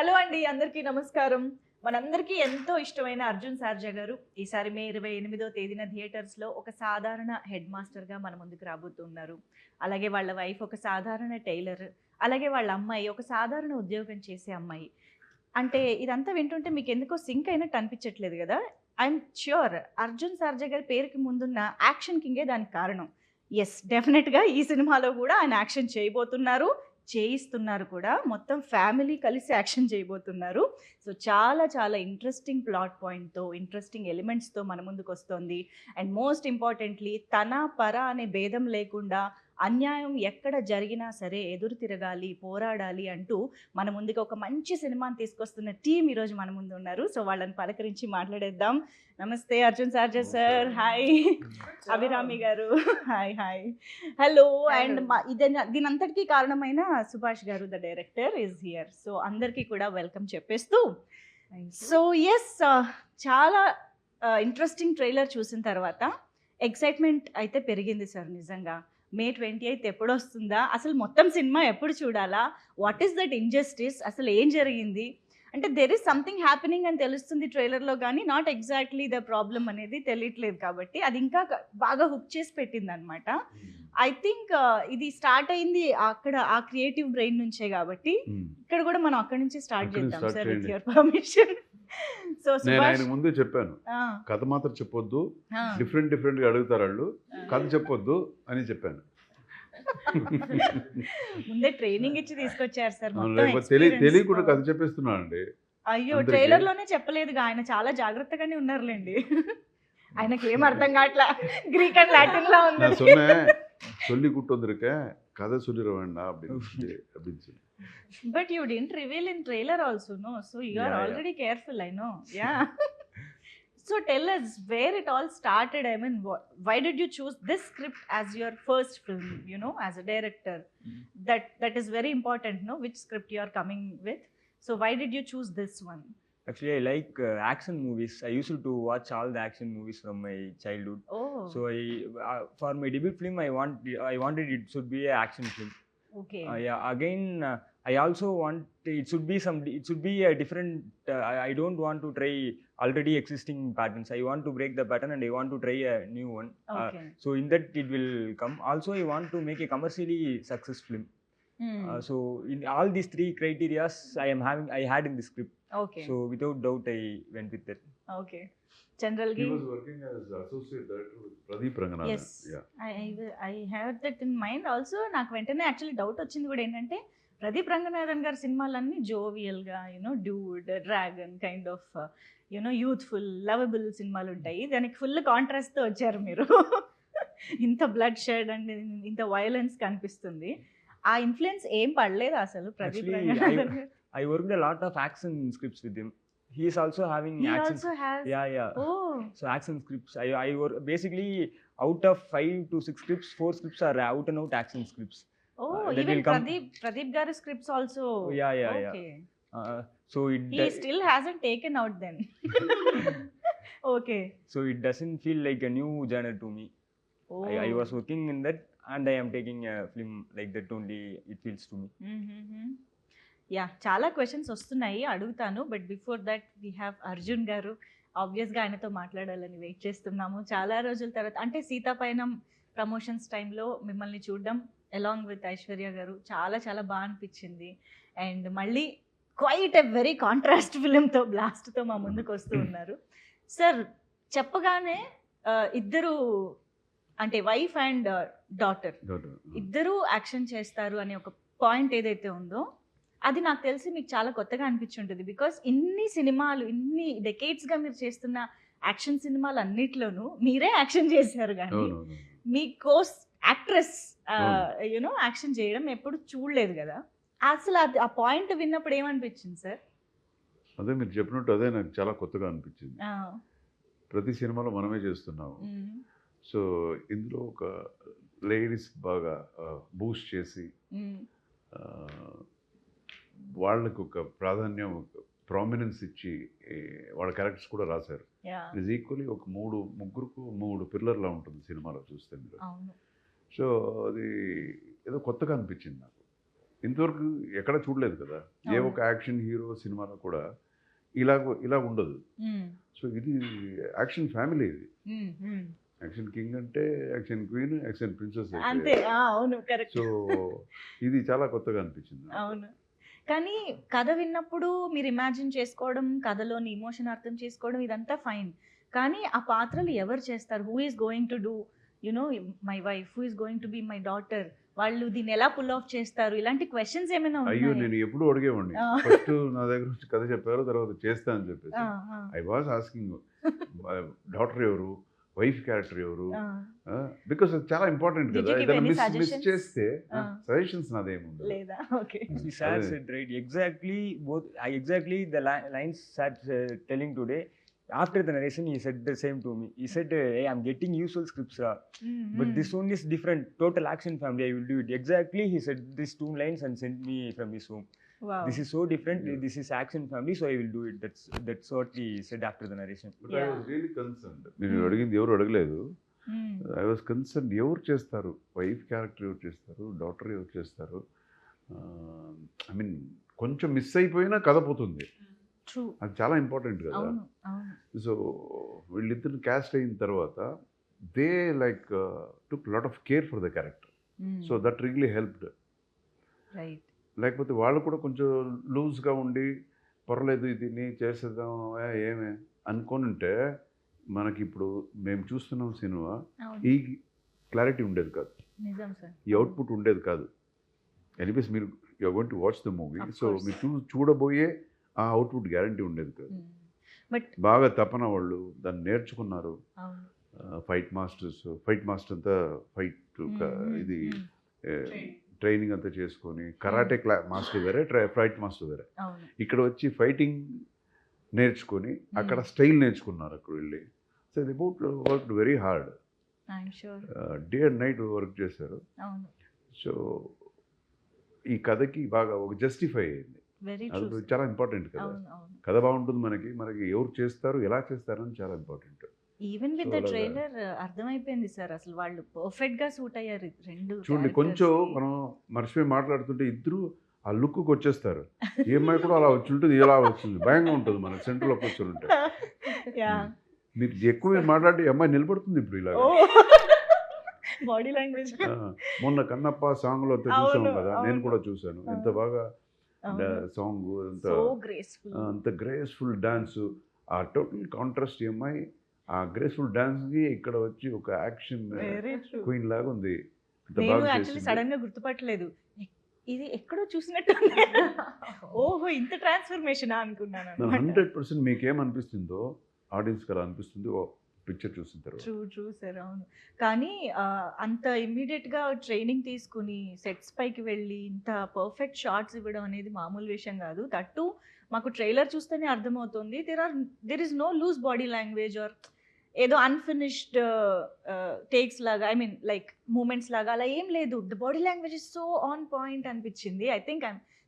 Hello అండి, అందరికీ నమస్కారం. మనందరికీ ఎంతో ఇష్టమైన అర్జున్ సార్జా గారు ఈసారి మే 28వ తేదీన థియేటర్స్లో ఒక సాధారణ హెడ్ మాస్టర్గా మన ముందుకు రాబోతున్నారు. అలాగే వాళ్ళ వైఫ్ ఒక సాధారణ టైలర్, అలాగే వాళ్ళ అమ్మాయి ఒక సాధారణ ఉద్యోగం చేసే అమ్మాయి. అంటే ఇదంతా వింటుంటే మీకు ఎందుకో సింక్ అయినట్టు అనిపించట్లేదు కదా? ఐఎమ్ ష్యూర్ అర్జున్ సార్జా గారి పేరుకి ముందున్న యాక్షన్ కింగే దానికి కారణం. ఎస్, డెఫినెట్గా ఈ సినిమాలో కూడా ఆయన యాక్షన్ చేయబోతున్నారు, చేయిస్తున్నారు కూడా. మొత్తం ఫ్యామిలీ కలిసి యాక్షన్ చేయబోతున్నారు. సో చాలా చాలా ఇంట్రెస్టింగ్ ప్లాట్ పాయింట్తో, ఇంట్రెస్టింగ్ ఎలిమెంట్స్తో మన ముందుకు వస్తుంది. అండ్ మోస్ట్ ఇంపార్టెంట్లీ తన పర అనే భేదం లేకుండా అన్యాయం ఎక్కడ జరిగినా సరే ఎదురు తిరగాలి, పోరాడాలి అంటూ మన ముందుకు ఒక మంచి సినిమాని తీసుకొస్తున్న టీం ఈరోజు మన ముందు ఉన్నారు. సో వాళ్ళని పలకరించి మాట్లాడేద్దాం. నమస్తే అర్జున్ సార్జా సార్. హాయ్ అభిరామి గారు. Hi hi. హలో. అండ్ దీనంతటికీ కారణమైన సుభాష్ గారు the director is here. So అందరికీ కూడా వెల్కమ్ చెప్పేస్తూ, సో ఎస్, చాలా ఇంట్రెస్టింగ్ ట్రైలర్ చూసిన తర్వాత ఎక్సైట్మెంట్ అయితే పెరిగింది సార్. నిజంగా మే 28 ఎప్పుడు వస్తుందా, అసలు మొత్తం సినిమా ఎప్పుడు చూడాలా, వాట్ ఈస్ దట్ ఇంజస్టిస్, అసలు ఏం జరిగింది అంటే దెర్ ఈస్ సంథింగ్ హ్యాపెనింగ్ అని తెలుస్తుంది ట్రైలర్లో, కానీ నాట్ ఎగ్జాక్ట్లీ ద ప్రాబ్లం అనేది తెలియట్లేదు. కాబట్టి అది ఇంకా బాగా హుక్ చేసి పెట్టింది అనమాట. ఐ థింక్ ఇది స్టార్ట్ అయింది అక్కడ ఆ క్రియేటివ్ బ్రెయిన్ నుంచే, కాబట్టి ఇక్కడ కూడా మనం అక్కడ నుంచి స్టార్ట్ చేద్దాం sir, with your permission. So నేను ఆయన ముందే చెప్పాను, కథ మాత్రం చెప్పొద్దు, డిఫరెంట్గా అడుగుతారు వాళ్ళు, కథ చెప్పొద్దు అని చెప్పాను. ముందే ట్రైనింగ్ ఇచ్చి తీసుకొచ్చారు సార్. తెలియకుండా కథ చెప్పేస్తున్నానండి. అయ్యో, ట్రైలర్ లోనే చెప్పలేదుగా, ఆయన చాలా జాగ్రత్తగానే ఉన్నారులేండి. ఆయనకి ఏం అర్థం కావట్లా, గ్రీక్ అండ్ లాటిన్ లా ఉంది. சொல்லி கூட்டு வந்திருக்கேன், கதை சொல்லிட வேண்டாம் அப்படின்னு. But you didn't reveal in trailer also, no? So you are already careful, I know. Yeah. So tell us where it all started. I mean, why did you choose this script as your first film, you know, as a director? That is very important, no? Which script you are coming with. So why did you choose this one? Actually, I like action movies. I used to watch all the action movies from my childhood. Oh. So for my debut film, I wanted it should be an action film. Okay. Yeah. Again, I also want it should be a different. I don't want to try already existing patterns. I want to break the pattern and I want to try a new one. Okay. So in that it will come. Also, I want to make a commercially success film. So in all these three criteria, I had in the script. Okay. So without doubt, I went with that. Okay. Generally, he was working as associate director with Pradeep Ranganathan. Yes. Yeah. I had that in mind also. నాకు వెంటనే actually doubt వచ్చింది కూడా ఏంటంటే, ప్రదీప్ రంగనాథన్ గారి సినిమాలన్నీ జోవియల్గా, you know Dude, Dragon kind of you know youthful lovable సినిమాలు ఉంటాయి. దానికి ఫుల్ కాంట్రాస్ట్తో వచ్చారు మీరు. ఇంత బ్లడ్ షెడ్ అండ్ ఇంత వైలెన్స్ కనిపిస్తుంది. ఆ ఇన్ఫ్లుయెన్స్ ఏం పడలేదు అసలు ప్రదీప్ రంగనాథన్ గారు? I worked a lot of action scripts with him. He is also having He action. also has. Yeah. Oh. So action scripts. I work basically out of 5 to 6 scripts, 4 scripts are out and out action scripts. Oh, that even will come. Pradeep Garu scripts also. Yeah. Okay. So he still hasn't taken out then. Okay. So it doesn't feel like a new genre to me. Oh. I was working in that and I am taking a film like that only, it feels to me. Yeah, చాలా questions వస్తున్నాయి, అడుగుతాను. But before that we have Arjun గారు. ఆబ్వియస్గా ఆయనతో మాట్లాడాలని wait చేస్తున్నాము చాలా రోజుల తర్వాత. అంటే సీతాపయనం ప్రమోషన్స్ టైంలో మిమ్మల్ని చూడడం అలాంగ్ విత్ ఐశ్వర్య గారు చాలా చాలా బాగా అనిపించింది. అండ్ మళ్ళీ క్వైట్ ఎ వెరీ కాంట్రాస్ట్ ఫిలింతో, బ్లాస్ట్తో మా ముందుకు వస్తూ ఉన్నారు. సార్ చెప్పగానే ఇద్దరు అంటే వైఫ్ అండ్ డాటర్ ఇద్దరూ యాక్షన్ చేస్తారు అనే ఒక పాయింట్ ఏదైతే ఉందో, అది నాకు తెలిసి మీకు చాలా కొత్తగా అనిపించుంటుంది. బికాస్ ఇన్ని సినిమాలు, ఇన్ని డెకేడ్స్గా మీరు చేస్తున్న యాక్షన్ సినిమాలు అన్నిట్లోనూ మీరే యాక్షన్ చేశారు, కానీ మీ కోస్ యాక్ట్రెస్ యూనో యాక్షన్ చేయడం ఎప్పుడు చూడలేదు కదా. అసలు ఆ పాయింట్ విన్నప్పుడు ఏమనిపించింది సార్? అదే మీరు చెప్పినట్టు, అదే నాకు చాలా కొత్తగా అనిపించింది. ప్రతి సినిమాలో మనమే చేస్తున్నాము. సో ఇందులో ఒక లేడీస్ బాగా బూస్ట్ చేసి వాళ్ళకు ఒక ప్రాధాన్యం, ప్రామినెన్స్ ఇచ్చి వాళ్ళ క్యారెక్టర్స్ కూడా రాశారు. ఇట్ ఈక్వల్లీ ఒక ముగ్గురుకు 3 పిల్లర్లా ఉంటుంది సినిమాలో చూస్తే మీరు. సో అది ఏదో కొత్తగా అనిపించింది నాకు. ఇంతవరకు ఎక్కడ చూడలేదు కదా, ఏ ఒక యాక్షన్ హీరో సినిమాలో కూడా ఇలా ఉండదు. సో ఇది యాక్షన్ ఫ్యామిలీ, ఇది యాక్షన్ కింగ్ అంటే యాక్షన్ క్వీన్, యాక్షన్ ప్రిన్సెస్. అంతే. అవును, కరెక్ట్. సో ఇది చాలా కొత్తగా అనిపించింది. అవును. కానీ కథ విన్నప్పుడు మీరు ఇమాజిన్ చేసుకోవడం, కథలోని ఇమోషన్ అర్థం చేసుకోవడం ఇదంతా ఫైన్. కానీ ఆ పాత్రలు ఎవరు చేస్తారు? Who is going to do my wife, who is going to be my daughter, వాళ్ళు దీన్ని ఎలా పుల్ ఆఫ్ చేస్తారు? ఇలాంటి క్వశ్చన్స్ ఏమైనా అయ్యో, ఉన్నాయా? నేను ఎప్పుడు అడిగేవాడిని. ఫస్ట్ నా దగ్గర వచ్చి కథ చెప్పారు, తర్వాత చేస్తా అని చెప్పేసి ఐ వాజ్ ఆస్కింగ్ డాటర్ ఎవరు, వైఫ్ క్యారెక్టర్ ఎవరు, బికాస్ అది చాలా ఇంపార్టెంట్ Did కదా. you give ఏదైనా any మిస్ suggestions? చేస్తే సజెషన్స్ నాదేముండదు. లేదా? Okay. Sir said right exactly the lines Sir telling today. After the narration, he said the same to me. He said, "Hey, I'm getting usual scripts, but this one is different. Total action family. I will do it." Exactly, he said these 2 lines and sent me from his home. Wow. This is so different. Yeah. This is action family, so I will do it. That's what he said after the narration. But I was really concerned. నేను అడిగింది ఎవరు అడగలేదు. I was concern, ఎవరు చేస్తారు, wife character ఎవరు చేస్తారు, daughter ఎవరు చేస్తారు. ఐ మీన్ కొంచెం మిస్ అయిపోయినా కథ పోతుంది. True. అది చాలా ఇంపార్టెంట్ కదా. అవును, అవును. సో వీళ్ళిద్దరు క్యాస్ట్ అయిన తర్వాత they like took lot of care for the character. So that really helped. Right. లేకపోతే వాళ్ళు కూడా కొంచెం లూజ్గా ఉండి పర్లేదు దీన్ని చేసేద్దాం ఏమే అనుకొని ఉంటే మనకి ఇప్పుడు మేము చూస్తున్నాం సినిమా, ఈ క్లారిటీ ఉండేది కాదు, నిజం సార్. ఈ అవుట్పుట్ ఉండేది కాదు. ఎనీవేస్ మీరు you're going to watch the movie, Of so course. మీరు చూడబోయే ఆ అవుట్పుట్ గ్యారంటీ ఉండేది కాదు. బట్ బాగా తపన వాళ్ళు దాన్ని నేర్చుకున్నారు. అవును. ఫైట్ మాస్టర్ అంతా ఫైట్ ఇది ట్రైనింగ్ అంతా చేసుకొని, కరాటే మాస్టర్ వేరే, ఫైట్ మాస్టర్ వేరే. అవును. ఇక్కడ వచ్చి ఫైటింగ్ నేర్చుకొని అక్కడ స్టైల్ నేర్చుకున్నారు అక్కడ వెళ్ళి. So the boat work very hard, I'm sure. Day and night work చేశారు. అవును. సో ఈ కథకి బాగా ఒక జస్టిఫై అయింది. Very true. అది చాలా ఇంపార్టెంట్ కదా. అవును, అవును. కథ బాగుంటుంది, మనకి ఎవరు చేస్తారు, ఎలా చేస్తారు అని చాలా important. Even with So the అలాగా. ట్రైలర్ అర్థమైపోయింది సార్, అసలు వాళ్ళు పర్ఫెక్ట్ గా సూట్ అయ్యారు రెండు. చూడండి, కొంచెం మనం మర్చిపోయి మాట్లాడుతుంటే ఇద్దరు ఆ లుక్కి వచ్చేస్తారు. ఈ అమ్మాయి కూడా అలా వచ్చి ఉంటుంది, ఇలా వచ్చింది, భయంగా ఉంటుంది మనకు సెంటర్లో కూర్చొని ఉంటే. మీరు ఎక్కువ మాట్లాడి ఈ అమ్మాయి నిలబడుతుంది ఇప్పుడు ఇలా. Body language. మొన్న కన్నప్ప సాంగ్లో చూసాం అవును, కదా, నేను అవును. కూడా చూశాను. ఎంత బాగా సాంగ్, సో గ్రేస్ఫుల్. అంత గ్రేస్ఫుల్ డాన్స్. ఆ టోటల్ కాంట్రాస్ట్ ఈ అమ్మాయి ఆ గ్రేస్ఫుల్ డాన్స్కి ఇక్కడ వచ్చి ఒక యాక్షన్ వెరీ ట్రూ. క్వీన్ లాగా ఉంది. అంత నేను బాగా యాక్చువల్లీ చేసింది. సడన్ గా గుర్తుపట్టలేదు, ఇది ఎక్కడో చూసినట్టు ఉంది. ఓహో, ఇంత ట్రాన్స్ఫర్మేషన్ అనుకున్నాను అన్నమాట. 100% మీకేమనిపిస్తుందో ఆడియన్స్కి అలా అనిపిస్తుంది పిక్చర్ చూసిన తర్వాత. True sir. అవును. కానీ అంత ఇమ్మీడియట్ గా ట్రైనింగ్ తీసుకుని సెట్స్ పైకి వెళ్ళి ఇంత పర్ఫెక్ట్ షాట్స్ ఇవ్వడం అనేది మామూలు విషయం కాదు. దట్టు మాకు ట్రైలర్ చూస్తేనే అర్థమవుతుంది, there is no loose body language or ఏదో అన్ఫినిష్డ్ టేక్స్ లాగా, ఐ మీన్ లైక్ మూమెంట్స్ లాగా అలా ఏం లేదు. The body language is so on point అనిపించింది. ఐ థింక్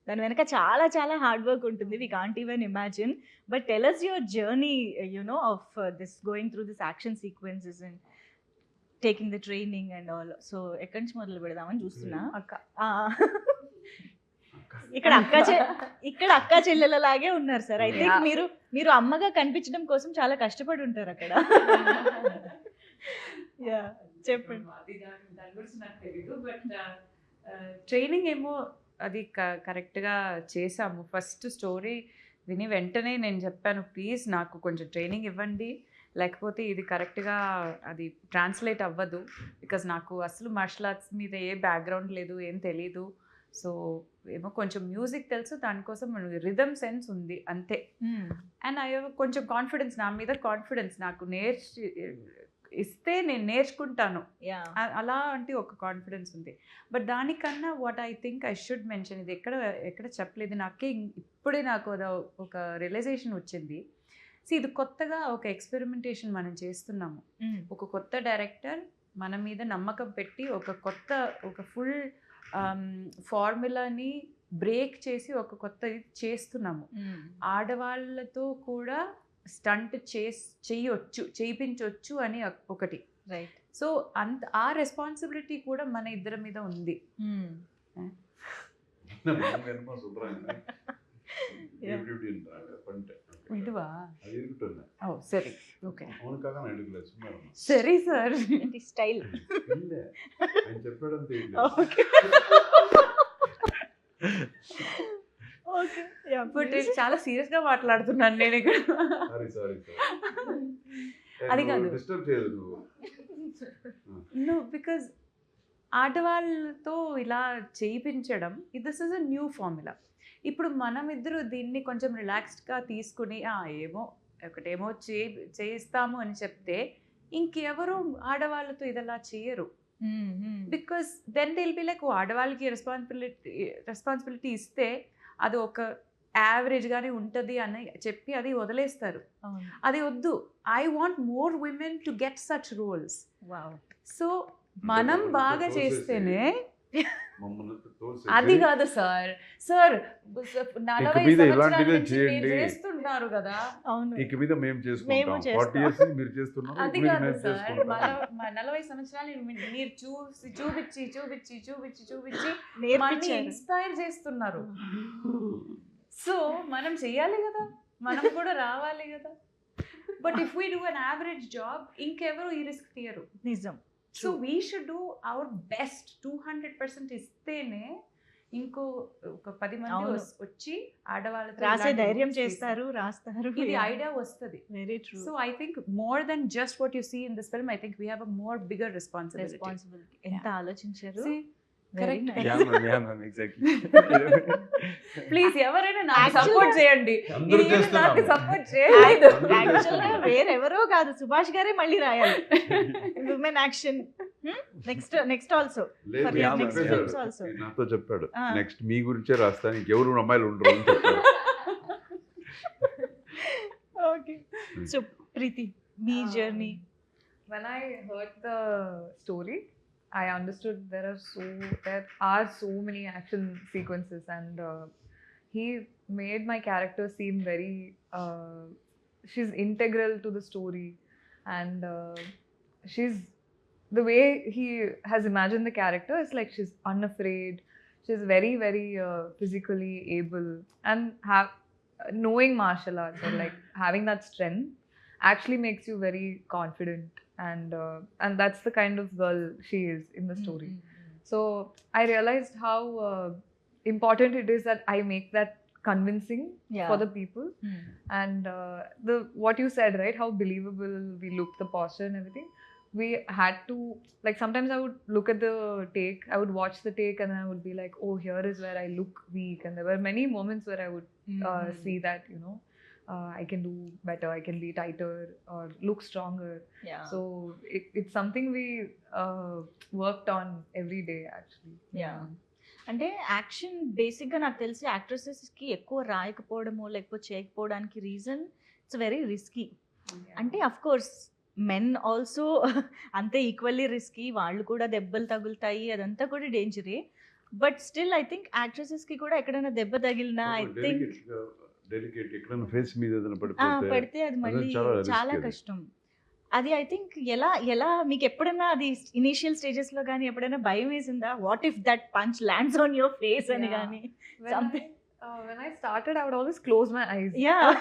దాని వెనక చాలా చాలా హార్డ్ వర్క్ ఉంటుంది. We can't even imagine. But tell us your journey, of this going through this action sequences and taking the training and all. So ఎక్కడి నుంచి మొదలు పెడదామని చూస్తున్నా. ఇక్కడ అక్క చెల్లెలలాగే ఉన్నారు సార్. ఐ థింక్ మీరు అమ్మగా కనిపించడం కోసం చాలా కష్టపడి ఉంటారు అక్కడ. యా, చెప్పండి. దాని గురించి నాకు తెలీదు, బట్ ట్రైనింగ్ ఏమో అది కరెక్ట్గా చేసాము. ఫస్ట్ స్టోరీ విని వెంటనే నేను చెప్పాను, ప్లీజ్ నాకు కొంచెం ట్రైనింగ్ ఇవ్వండి, లేకపోతే ఇది కరెక్ట్గా అది ట్రాన్స్లేట్ అవ్వదు. బికాజ్ నాకు అసలు మార్షల్ ఆర్ట్స్ మీద ఏ బ్యాక్గ్రౌండ్ లేదు, ఏం తెలీదు. సో ఏమో కొంచెం మ్యూజిక్ తెలుసు, దానికోసం రిథమ్ సెన్స్ ఉంది అంతే. అండ్ ఐ కొంచెం కాన్ఫిడెన్స్, నా మీద కాన్ఫిడెన్స్, నాకు ఇస్తే నేను నేర్చుకుంటాను అలా అంటే ఒక కాన్ఫిడెన్స్ ఉంది. బట్ దానికన్నా what I think I should mention, ఇది ఎక్కడ చెప్పలేదు, నాకే ఇప్పుడే నాకు ఒక రియలైజేషన్ వచ్చింది. ఇది కొత్తగా ఒక ఎక్స్పెరిమెంటేషన్ మనం చేస్తున్నాము. ఒక కొత్త డైరెక్టర్ మన మీద నమ్మకం పెట్టి ఒక ఫుల్ ఫార్ములాని బ్రేక్ చేసి ఒక కొత్త ఇది చేస్తున్నాము. ఆడవాళ్ళతో కూడా స్టంట్ చేయించవచ్చు అని ఒకటి. రైట్. సో ఆ రెస్పాన్సిబిలిటీ కూడా మన ఇద్దరి మీద ఉంది. என்னமோ சொல்றாங்க எப்படி பண்ணிட்டேன். இதுவா? அது இருக்கட்டும். ஓ சரி, ஓకే. அவனுக்காக நான் எடுக்கல, சும்மா இருந்தேன். సరే సార్. స్టైల్ இல்ல ఆయన చెప్పాడని తెలియదు. ఓకే ఓకే యా బట్ చాలా సీరియస్ గా మాట్లాడుతున్నాను నేను ఇక్కడ. సారీ అది కాదు. డిస్టర్బ్ చేయదు నువ్వు. నో, బికాజ్ ఆడవాళ్ళతో ఇలా చేయించడం this is a new formula. ఇప్పుడు మనం ఇద్దరు దీన్ని కొంచెం రిలాక్స్డ్గా తీసుకుని ఏమో ఒకటేమో చేయిస్తాము అని చెప్తే ఇంకెవరు ఆడవాళ్ళతో ఇదలా చేయరు. Because then they'll be like ఆడవాళ్ళకి రెస్పాన్సిబిలిటీ ఇస్తే అది ఒక యావరేజ్గానే ఉంటుంది అని చెప్పి అది వదిలేస్తారు. అది వద్దు. I want more women to get such roles. So మనం బాగా చేస్తేనే అది కాదు సార్. 40 సంవత్సరాల నుంచి మీరు చేస్తున్నారు కదా. ఇక మీద మేము చేసుకుంటాం. 40 years మీరు చేస్తున్నారు. అది కాదు సార్. 40 సంవత్సరాలు మీరు చూపించి మళ్ళీ ఇన్స్పైర్ చేస్తున్నారు. సో మనం చెయ్యాలి కదా, మనం కూడా రావాలి కదా. But if we do an average job ఇంకెవరు ఈ రిస్క్ తీయరు. నిజం. So we should do our best. 200% ఇస్తేనే ఇంకో ఒక 10 మంది వచ్చి ఆడవాళ్ళతో రాసే ధైర్యం చేస్తారు, రాస్తారు. ఇది ఐడియా వస్తుంది. Very true. So I think more than just what you see in this film, I think we have a more bigger responsibility. ఎంత ఆలోచించారు. Correct. Yeah ma'am, exactly. Please ఎవరైనా నాకు సపోర్ట్ చేయండి. అందరూ చేస్తున్నారు. నాకు సపోర్ట్ చేయలేదు. యాక్చువల్గా వేరెవరో కాదు, సుభాష్ గారే మళ్ళీ రాయాలి విమెన్ యాక్షన్. నెక్స్ట్ ఆల్సో లేదు, Yeah, నెక్స్ట్ ma'am. చెప్పాడు. ఆల్సో నాతో చెప్పాడు, నెక్స్ట్ మీ గురించే రాస్తాను, ఇంకెవరు అమ్మాయిలు ఉండరు అని చెప్పాడు. ఓకే. సో ప్రీతి, మీ journey. When I heard the story, I understood there are so many action sequences, and he made my character seem very she's integral to the story, and she's the way he has imagined the character is like she's unafraid, she's very very physically able, and knowing martial arts or like having that strength actually makes you very confident, and that's the kind of girl she is in the story. So I realized how important it is that I make that convincing for the people. And what you said, right, how believable we look, the posture and everything, we had to, like, sometimes I would look at the take, I would watch the take, and then I would be like, oh, here is where I look weak, and there were many moments where I would see that, you know, I can do better, I can be tighter or look stronger. So it's something we worked on every day actually. అంటే action బేసిక్గా నాకు తెలిసి యాక్ట్రెసెస్కి ఎక్కువ రాయకపోవడమో లేకపోతే చేయకపోవడానికి reason it's very risky. అంటే of course men also అంతే equally risky, వాళ్ళు కూడా దెబ్బలు తగులుతాయి, అదంతా కూడా డేంజరే. బట్ స్టిల్ ఐ థింక్ యాక్ట్రెసెస్కి కూడా ఎక్కడైనా దెబ్బ తగిలినా ఐ థింక్ డెలికేట్ ఎక్కడైనా ఫేస్ మీద ఏదైనా పడితే అది మళ్ళీ చాలా కష్టం. అది ఐ థింక్ ఎలా మీకు ఎప్పుడైనా అది ఇనిషియల్ స్టేజెస్లో కానీ ఎప్పుడైనా భయం వేసిందా, what if that punch lands on your face అని కానీ? When I started, I would always close my eyes.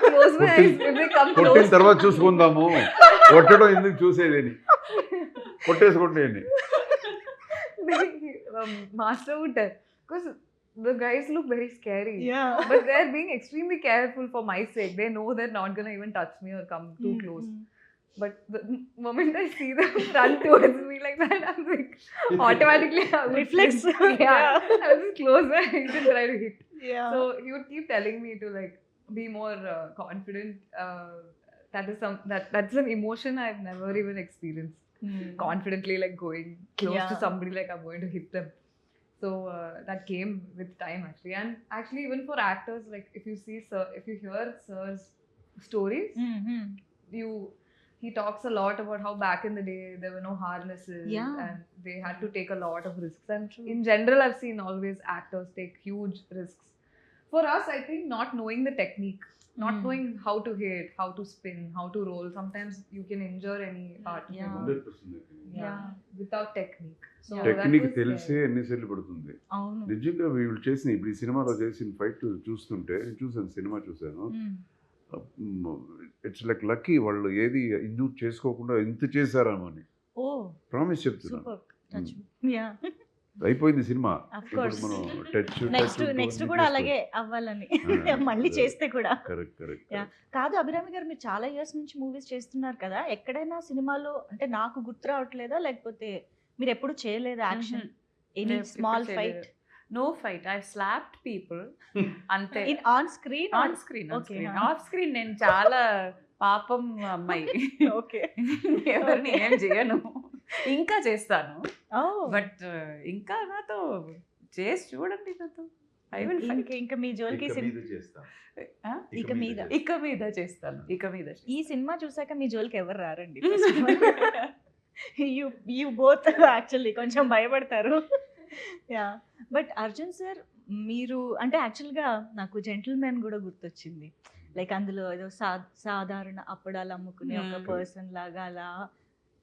close my eyes if they come కొట్టిన close. తర్వాత చూసుకుందాము, కొట్టడం ఎందుకు చూసేదని, కొట్టేసుకుంటే Master would tell, because the guys look very scary. But they're being extremely careful for my sake. They know they're not gonna even touch me or come too close. But the moment I see them run towards me like that, I'm like, automatically I would Reflex. I would just close my eyes and try to hit. So he would keep telling me to like be more confident. That's an emotion I've never even experienced. Confidently like going close to somebody like I'm going to hit them. So that came with time actually. And actually even for actors, like if you hear Sir's stories, he talks a lot about how back in the day there were no harnesses and they had to take a lot of risks. And in general I've seen always actors take huge risks for us, I think not knowing the technique, not Mm. knowing how to hit, how to spin, how to roll, sometimes you can injure any part. Yeah. 100% Yeah, without technique. So Yeah. that technique was తెలిసే scary. ఎన్నిసార్లు పడుతుంది అవును. నిజంగా వీళ్ళు చేసిన ఇప్పుడు ఈ సినిమాలో చేసిన ఫైట్ చూస్తుంటే చూసాను సినిమా చూసాను ఇట్స్ లైక్ లక్కీ వాళ్ళు ఏది ఇంజూర్ చేసుకోకుండా ఇంత చేశారేమో అని ఓ ప్రామిస్ చెప్తున్నా సూపర్. యా అయిపోయింది సినిమా ఆఫ్ ఇప్పుడు కోర్స్. మనం టచ్ నెక్స్ట్ కూడా అలాగే అవ్వాలని మళ్ళీ చేస్తే కూడా. Correct correct Yeah. కాదు అభిరామి గారు, మీరు చాలా ఇయర్స్ నుంచి మూవీస్ చేస్తున్నారు కదా, ఎక్కడైనా సినిమాలో అంటే నాకు గుర్తు రావట్లేదా, లేకపోతే మీరు ఎప్పుడు చేయలేదా action, any small fight no fight, I slapped people అంతే. In on screen? On screen, Okay, off screen నేను చాలా పాపం అమ్మాయి, ఓకే. ఎవరిని ఏం చేయను, ఇంకా చేస్తాను, బట్ ఇంకా నాతో చేసి చూడండి, నాతో ఐ విల్ ఇంకా మీ జోలికి ఇక మీద ఇక మీద చేస్తాను, ఇక మీద ఈ సినిమా చూసాక మీ జోలికి ఎవరు రారండి. యూ బోత్ యాక్చువల్లీ కొంచెం భయపడతారు. యా, బట్ అర్జున్ సార్ మీరు అంటే యాక్చువల్గా నాకు జెంటిల్మెన్ కూడా గుర్తొచ్చింది. లైక్ అందులో ఏదో సాధారణ అప్పడాలు అమ్ముకునే ఒక పర్సన్ లాగా అలా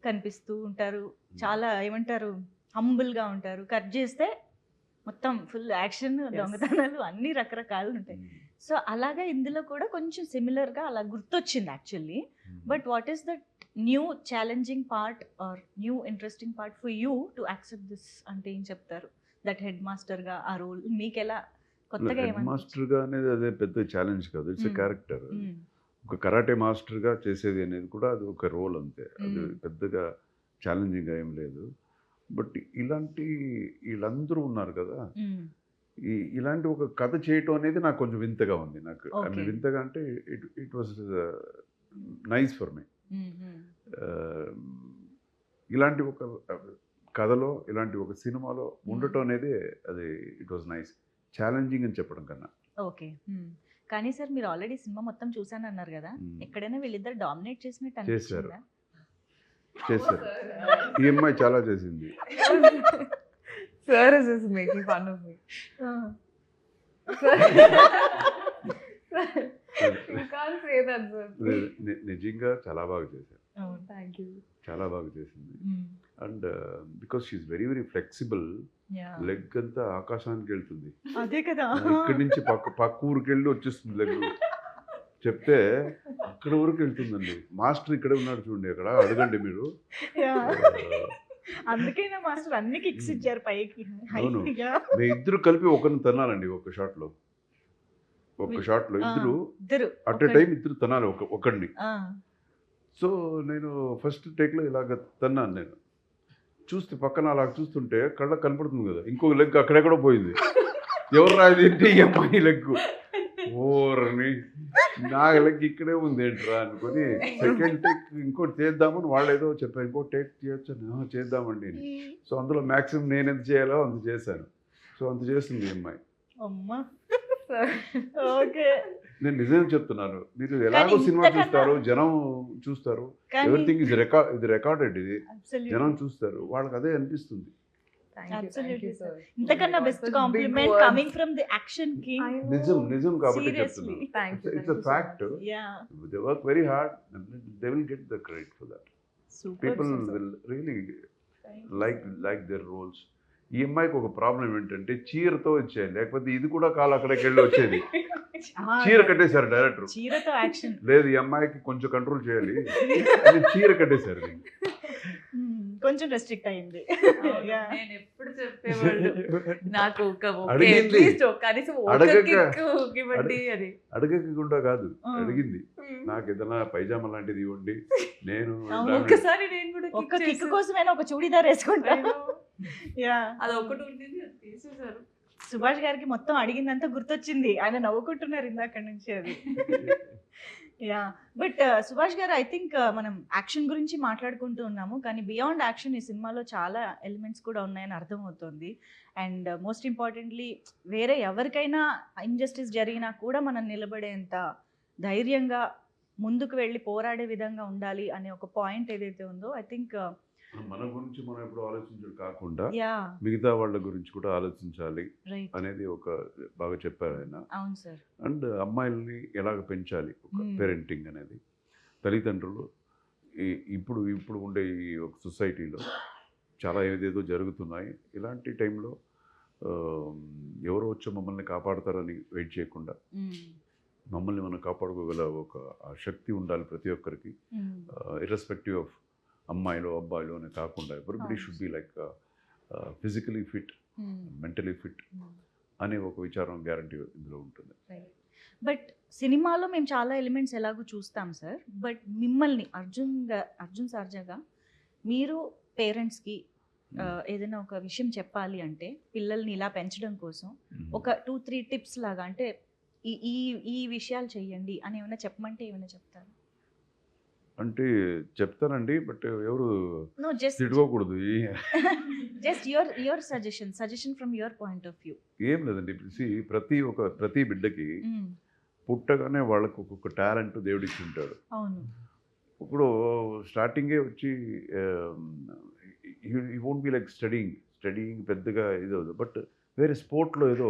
కనిపిస్తూ ఉంటారు. చాలా ఏమంటారు, హంబుల్గా ఉంటారు. కట్ చేస్తే మొత్తం ఫుల్ యాక్షన్, దొంగతనాలు అన్ని రకరకాలు ఉంటాయి. సో అలాగా ఇందులో కూడా కొంచెం సిమిలర్గా అలా గుర్తొచ్చింది actually. But what is that new challenging part or new interesting part for you to accept this అంటే ఏం చెప్తారు? దట్ హెడ్ మాస్టర్గా ఆ రోల్ మీకు ఎలా కొత్తగా హెడ్ మాస్టర్గా అనేది అదే పెద్ద ఛాలెంజ్ కాదు, ఇట్స్ ఎ క్యారెక్టర్. ఒక కరాటే మాస్టర్గా చేసేది అనేది కూడా అది ఒక రోల్ అంతే, అది పెద్దగా ఛాలెంజింగ్గా ఏం లేదు. బట్ ఇలాంటి వీళ్ళందరూ ఉన్నారు కదా, ఇలాంటి ఒక కథ చేయటం అనేది నాకు కొంచెం వింతగా ఉంది. నాకు ఐ మీన్ వింతగా అంటే it was nice for me. ఇలాంటి ఒక కథలో ఇలాంటి ఒక సినిమాలో ఉండటం అనేది అది ఇట్ వాజ్ నైస్. ఛాలెంజింగ్ అని చెప్పడం కన్నా. ఓకే. కానీ సార్ మీరు ఆల్రెడీ సినిమా మొత్తం చూసాను అన్నారు కదా, ఎక్కడైనా వీళ్ళిద్దరు డామినేట్ చేసినట్టు చేశారు అనిపించిందా? చేశారు. ఈ అమ్మాయి చాలా చేసింది. Sir is just making fun of me. You can't say that, sir. నిజంగా చాలా బాగా చేశారు. Thank you. చాలా బాగా చేసింది. And because she's very very flexible. Leg అంతా ఆకాశానికి వెళ్తుంది. అదే కదా, ఇక్కడి నుంచి పక్క ఊరికి వెళ్ళి వచ్చేస్తుంది లెగ్. చెప్తే అక్కడ వరకు వెళ్తుందండి. మాస్టర్ ఇక్కడే ఉన్నాడు చూడండి, అక్కడ అడగండి మీరు. అందుకైనా మాస్టర్ అన్ని కిక్స్ ఇచ్చారు పైకి. అవును, మీ ఇద్దరు కలిపి ఒకరిని తన్నాలండి ఒక షాట్లో. ఇద్దరు అట్ ఏ టైం ఇద్దరు తనాలి ఒకడిని. సో నేను ఫస్ట్ టేక్లో ఇలాగ తన్నాను. నేను చూస్తే పక్కన అలా చూస్తుంటే కళ్ళకు కనపడుతుంది కదా, ఇంకొక లెగ్ అక్కడెక్కడో పోయింది. ఎవరు రాదు ఏంటి ఈ అమ్మాయి లెగ్గు, ఓరని నా లెగ్ ఇక్కడే ఉంది ఏంట్రా అనుకొని సెకండ్ టేక్ ఇంకోటి చేద్దామని వాళ్ళు ఏదో చెప్పారు, ఇంకోటి టేక్ చేయొచ్చు చేద్దామండి. సో అందులో మ్యాక్సిమం నేను ఎంత చేయాలో అంత చేశాను. సో అంత చేస్తుంది ఈ అమ్మాయి. నేను నిజం చెప్తున్నాను, మీరు ఎలాగో సినిమా చూస్తారు, జనం చూస్తారు, ఎవ్రీథింగ్ ఇది రికార్డెడ్, ఇది జనం చూస్తారు, వాళ్ళకి అదే అనిపిస్తుంది. Absolutely, sir. ఇంతకన్నా best compliment coming from the action king. నిజం కాబట్టి చెప్తున్నాను. Thank you. It's a fact. Yeah. They work very hard and they will get the credit for that. Super. People will really like their roles. ఈ అమ్మాయికి ఒక problem ఏంటంటే చీరతో వచ్చేది, లేకపోతే ఇది కూడా కాలు అక్కడికి వెళ్ళి వచ్చేది. చీర కట్టేశారు డైరెక్టర్. చీరతో యాక్షన్ లేదు, ఈ అమ్మాయికి కొంచెం కంట్రోల్ చేయాలి అని చీర కట్టేశారు. కొంచెం రెస్ట్రిక్ట్ అయింది. నేను ఎప్పుడు చెప్పేవాళ్ళు నాకు అడగకుండా కాదు, అడిగింది నాకు ఏదైనా పైజామా లాంటిది ఇవ్వండి, నేను ఒక్కసారి నేను కూడా ఒక్క కిక్ కోసమైనా ఒక చూడీదార్ వేసుకుంటాను. అది ఒకటి ఉండేది, అది తీసేశారు. సుభాష్ గారికి మొత్తం అడిగిందంతా గుర్తొచ్చింది, ఆయన నవ్వుకుంటున్నారు ఇందాక నుంచి అది. యా, బట్ సుభాష్ గారు, ఐ థింక్ మనం యాక్షన్ గురించి మాట్లాడుకుంటూ ఉన్నాము, కానీ బియాండ్ యాక్షన్ ఈ సినిమాలో చాలా ఎలిమెంట్స్ కూడా ఉన్నాయని అర్థమవుతుంది. అండ్ మోస్ట్ ఇంపార్టెంట్లీ వేరే ఎవరికైనా ఇంజస్టిస్ జరిగినా కూడా మనం నిలబడేంత ధైర్యంగా ముందుకు వెళ్ళి పోరాడే విధంగా ఉండాలి అనే ఒక పాయింట్ ఏదైతే ఉందో, ఐ థింక్ మన గురించి మనం ఎప్పుడు ఆలోచించడం కాకుండా యా మిగతా వాళ్ళ గురించి కూడా ఆలోచించాలి రైట్ అనేది ఒక బాగా చెప్పారు ఆయన. అవును సార్. అండ్ అమ్మాయిల్ని ఎలాగ పెంచాలి ఒక Hmm. పేరెంటింగ్ అనేది తల్లిదండ్రులు ఇప్పుడు ఇప్పుడు ఉండే ఈ ఒక సొసైటీలో చాలా ఏదేదో జరుగుతున్నాయి. ఇలాంటి టైంలో ఎవరో వచ్చి మమ్మల్ని కాపాడతారని వెయిట్ చేయకుండా మమ్మల్ని మనం కాపాడుకోగల ఒక ఆ శక్తి ఉండాలి ప్రతి ఒక్కరికి, ఇర్రెస్పెక్టివ్ ఆఫ్ అమ్మాయిలు అబ్బాయిలు అని కాకుండా everybody should be like physically fit, mentally fit అనే ఒక విచారం గ్యారంటీ ఇందులో ఉంటుంది. బట్ సినిమాలో మేము చాలా ఎలిమెంట్స్ ఎలాగో చూస్తాం సార్. బట్ మిమ్మల్ని అర్జున్ సర్జాగా మీరు పేరెంట్స్కి ఏదైనా ఒక విషయం చెప్పాలి అంటే పిల్లల్ని ఇలా పెంచడం కోసం ఒక 2-3 టిప్స్ లాగా, అంటే ఈ ఈ ఈ విషయాలు చెయ్యండి అని ఏమైనా చెప్పమంటే ఏమైనా చెప్తారు? అంటే చెప్తానండి, బట్ ఎవరు నో, జస్ట్ తిట్టుకోకూడదు. Just your suggestion from your point of view. ఏం లేదండి, ప్రతి బిడ్డకి పుట్టగానే వాళ్ళకు ఒక్కొక్క టాలెంట్ దేవుడిచ్చి ఉంటాడు. అవును. ఇప్పుడు స్టార్టింగే వచ్చి you won't be like studying పెద్దగా ఇదవుతుంది, బట్ వేరే స్పోర్ట్లో ఏదో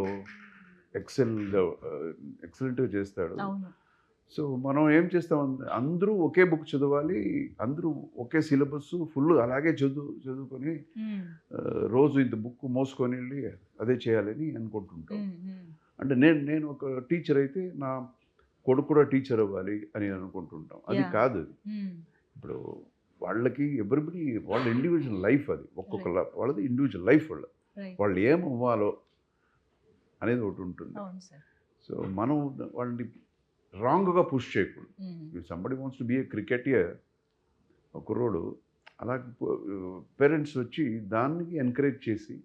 ఎక్సలెంట్గా చేస్తాడు. అవును. సో మనం ఏం చేస్తాం, అందరూ ఒకే బుక్ చదవాలి, అందరూ ఒకే సిలబస్ ఫుల్ అలాగే చదువుకొని రోజు ఇంత బుక్ మోసుకొని వెళ్ళి అదే చేయాలని అనుకుంటుంటాం. అంటే నేను ఒక టీచర్ అయితే నా కొడుకు కూడా టీచర్ అవ్వాలి అని అనుకుంటుంటాం. అది కాదు. అది ఇప్పుడు వాళ్ళకి ఎవ్రీబడి వాళ్ళ ఇండివిజువల్ లైఫ్, అది ఒక్కొక్క వాళ్ళది ఇండివిజువల్ లైఫ్. వాళ్ళు ఏం అవ్వాలో అనేది ఒకటి ఉంటుంది. సో మనం వాళ్ళని రాంగ్గా పుష్ చేయకూడదు. Somebody wants to be a cricketer, ఒక కుర్రోడు అలాగే పేరెంట్స్ వచ్చి దానికి ఎంకరేజ్ చేసి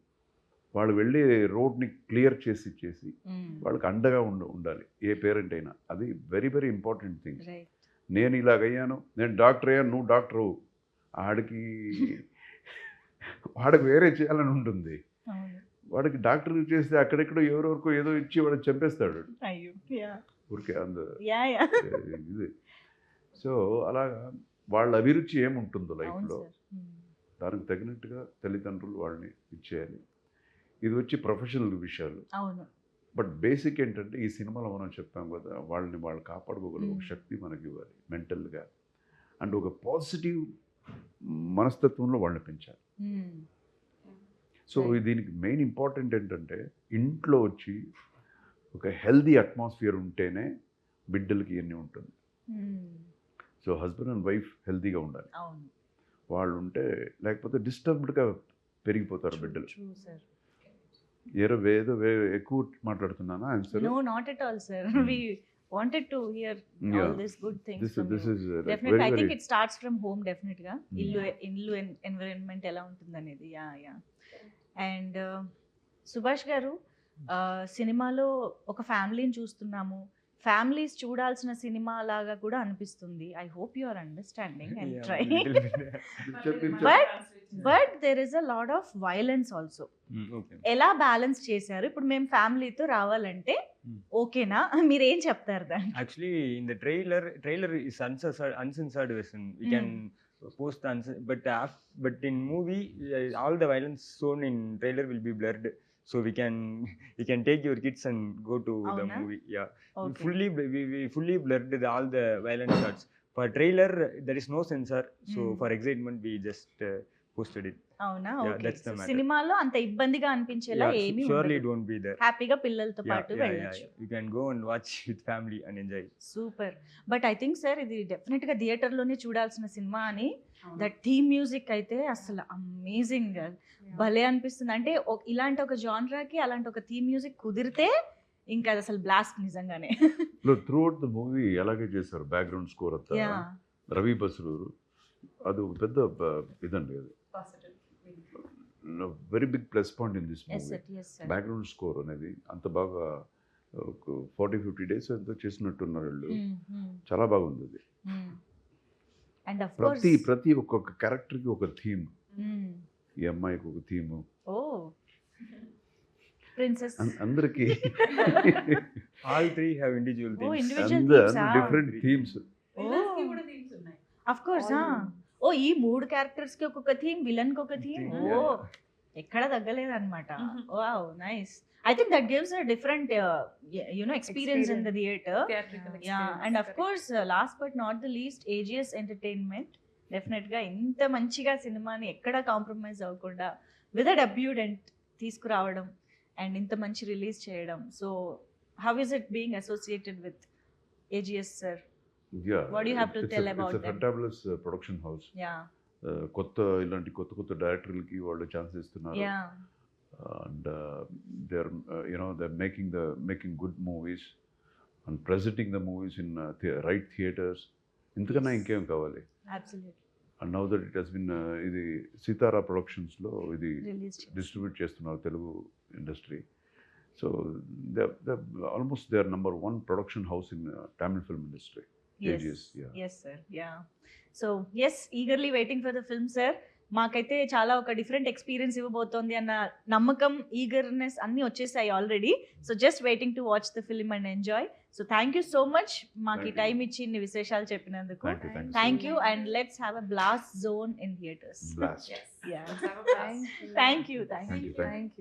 వాళ్ళు వెళ్ళే రోడ్ని క్లియర్ చేసి వాళ్ళకి అండగా ఉండాలి ఏ పేరెంట్ అయినా. అది వెరీ వెరీ ఇంపార్టెంట్ థింగ్. నేను ఇలాగయ్యాను, నేను డాక్టర్ అయ్యాను, నువ్వు డాక్టరు, వాడికి వేరే చేయాలని ఉంటుంది. వాడికి డాక్టర్ చేస్తే అక్కడెక్కడో ఎవరెవరికో ఏదో ఇచ్చి వాడికి చంపేస్తాడు ఊరికే ఇది. సో అలాగా వాళ్ళ అభిరుచి ఏముంటుందో లైఫ్లో దానికి తగినట్టుగా తల్లిదండ్రులు వాళ్ళని ఇచ్చేయాలి. ఇది వచ్చి ప్రొఫెషనల్ విషయాలు. బట్ బేసిక్ ఏంటంటే ఈ సినిమాలో మనం చెప్పాం కదా, వాళ్ళు కాపాడుకోగల ఒక శక్తి మనకి ఇవ్వాలి మెంటల్గా, అండ్ ఒక పాజిటివ్ మనస్తత్వంలో వాళ్ళని పెంచాలి. సో దీనికి మెయిన్ ఇంపార్టెంట్ ఏంటంటే ఇంట్లో వచ్చి ఒక హెల్దీ అట్మాస్ఫియర్ ఉంటేనే బిడ్డలకి ఇవన్నీ ఉంటుంది. సో హస్బెండ్ అండ్ వైఫ్ హెల్తీగా ఉండాలి. వాళ్ళు ఉంటే, లేకపోతే డిస్టర్బ్డ్గా పెరిగిపోతారు బిడ్డలు. ఏదో ఎక్కువ మాట్లాడుతున్నానా answer? No, not at all, sir. We wanted to hear all these good things from this you. is Definitely, very, I think very- it starts from home, definitely గా ఇల్లు ఎన్విరాన్మెంట్ ఎలా ఉంటుంది అనేది. యా. అండ్ సుభాష్ గారు, సినిమాలో ఒక ఫ్యామిలీని చూస్తున్నాము, ఫ్యామిలీస్ చూడాల్సిన సినిమా లాగా కూడా అనిపిస్తుంది. I hope you are understanding and try. But there is a lot of violence also. ఎలా బ్యాలెన్స్ చేశారు? ఇప్పుడు మేము ఫ్యామిలీతో రావాలంటే ఓకేనా? మీరు ఏం చెప్తారు దాన్ని? Actually, in the trailer is uncensored version. We can post the but in movie all the violence shown in trailer will be blurred. So we can take your kids and go to the movie. Yeah. Okay. We fully blurred all the violent shots. For trailer there is no censor. So for excitement we just posted it. అవునా? Yeah, okay. that's the matter. సినిమాలో అంత ఇబ్బందిగా అనిపించేలా ఏమీ surely ఉండదు. don't be there. హ్యాపీగా పిల్లలతో పాటు వెళ్ళొచ్చు. You can go and watch with family and enjoy. Super. But I think sir ఇది డెఫినెట్ గా థియేటర్ లోనే చూడాల్సిన సినిమా అని. దట్ థీమ్ మ్యూజిక్ అయితే అసలు అమేజింగ్, భలే అనిపిస్తుంది. అంటే ఇలాంటి ఒక జాన్రాకి అలాంటి ఒక థీమ్ మ్యూజిక్ కుదిరితే ఇంకా అది అసలు బ్లాస్ట్ నిజంగానే. త్రూ అవుట్ ద మూవీ అలాగే చేశారు. బ్యాక్గ్రౌండ్ స్కోర్ అంతా రవి బస్రూరు, అది ఒక పెద్ద ఇదండి. అది very big plus point in this movie. Background score అనేది అంత బాగా 40-50 days ఎంతో చేసినట్టున్నారు వాళ్ళు. చాలా బాగుంది అది. అండ్ ఆఫ్ ప్రతి ఒక్కొక్క క్యారెక్టర్కి ఒక థీమ్. ఈ అమ్మాయికి ఒక థీమ్, ప్రిన్సెస్ అందరికి All three have individual themes. individual themes. Different themes. Of course. ఓ ఈ 3 క్యారెక్టర్స్ కి ఒక్కొక్క థీమ్, విలన్ కి ఒక థీమ్. Theme, ఓ yeah. ఎక్కడ తగ్గలేదు అనమాట. Mhm. Wow, nice. I think that gives a different experience in the theatre. Theatrical Yeah, experience, and of correct. course, last but not the least, AGS Entertainment definite గా ఇంత మంచిగా సినిమాని ఎక్కడ compromise అవ్వకుండా with a debutante తీసుకురావడం and ఇంత మంచి release చేయడం. So how is it being associated with AGS sir? Yeah, What do you have to tell about it's a them? fantabulous production house. Yeah, ఇలాంటి కొత్త డైరెక్టర్లకి వాళ్ళు ఛాన్స్ ఇస్తున్నారు. yeah, And they're making good movies and presenting the movies in right theaters. ఇంతకన్నా Yes. ఇంకేం కావాలి? absolutely. And now that it has been ఇది సీతారా ప్రొడక్షన్స్లో ఇది Release డిస్ట్రిబ్యూట్ చేస్తున్నారు Telugu industry. So almost they are number 1 production house in Tamil film industry. AGS, yeah. Yes sir, yeah. So yes, eagerly waiting for the film sir. మాకైతే చాలా ఒక different experience ఇవ్వబోతోంది అన్న నమ్మకం, ఈగర్నెస్ అన్నీ వచ్చేసాయి already. So just waiting to watch the film and enjoy. So thank you so much మాకు ఈ Thank you. టైం ఇచ్చి ఇన్ని విశేషాలు చెప్పినందుకు. Thank you. Thank you and let's have a blast zone in theatres. Blast. Yes. Yeah. Let's have a blast. Thank you. Thank you. Thank Thank you. you. Thank you.